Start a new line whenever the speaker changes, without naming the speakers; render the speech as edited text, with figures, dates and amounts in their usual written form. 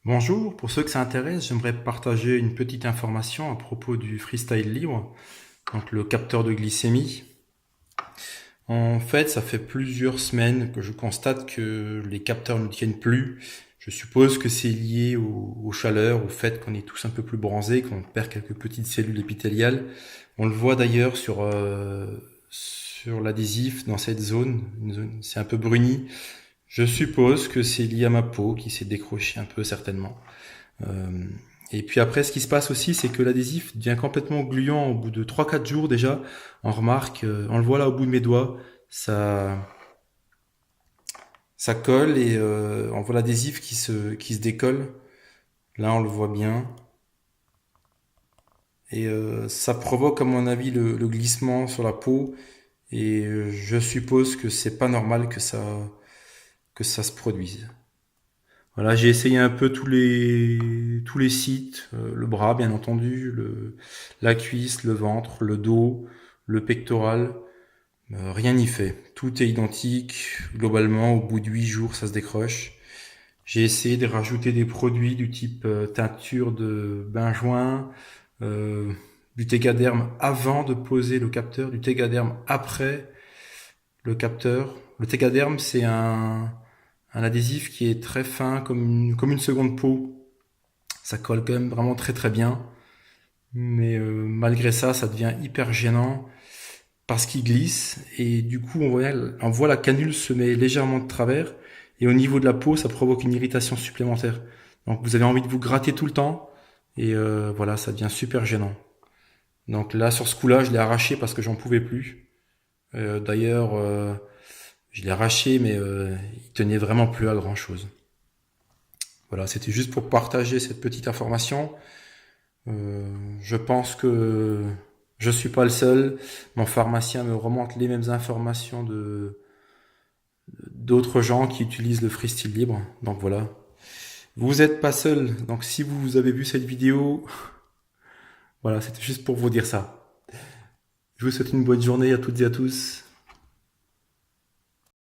Bonjour, pour ceux que ça intéresse, j'aimerais partager une petite information à propos du freestyle libre, donc le capteur de glycémie. En fait, ça fait plusieurs semaines que je constate que les capteurs ne tiennent plus. Je suppose que c'est lié aux chaleurs, au fait qu'on est tous un peu plus bronzés, qu'on perd quelques petites cellules épithéliales. On le voit d'ailleurs sur l'adhésif dans cette zone, c'est un peu bruni. Je suppose que c'est lié à ma peau qui s'est décrochée un peu certainement. Euh, et puis après, ce qui se passe aussi, c'est que l'adhésif devient complètement gluant au bout de 3 4 jours déjà. On remarque, on le voit là au bout de mes doigts, ça, ça colle et on voit l'adhésif qui se décolle. Là, on le voit bien. Et ça provoque, à mon avis, le glissement sur la peau. Et je suppose que c'est pas normal que ça se produise. Voilà, j'ai essayé un peu tous les sites, le bras bien entendu, la cuisse, le ventre, le dos, le pectoral, rien n'y fait. Tout est identique, globalement, au bout de 8 jours, ça se décroche. J'ai essayé de rajouter des produits du type teinture de benjoin, euh, du Tegaderm avant de poser le capteur, du Tegaderm après le capteur. Le Tegaderm, c'est un adhésif qui est très fin, comme une seconde peau. Ça colle quand même vraiment très très bien. Mais malgré ça, ça devient hyper gênant parce qu'il glisse. Et du coup, on voit la canule se met légèrement de travers. Et au niveau de la peau, ça provoque une irritation supplémentaire. Donc vous avez envie de vous gratter tout le temps. Et voilà, ça devient super gênant. Donc là, sur ce coup-là, je l'ai arraché parce que j'en pouvais plus. D'ailleurs, je l'ai arraché, mais il tenait vraiment plus à grand-chose. Voilà, c'était juste pour partager cette petite information. Je pense que je suis pas le seul. Mon pharmacien me remonte les mêmes informations de d'autres gens qui utilisent le freestyle libre. Donc voilà. Vous n'êtes pas seul. Donc si vous avez vu cette vidéo, voilà, c'était juste pour vous dire ça. Je vous souhaite une bonne journée à toutes et à tous.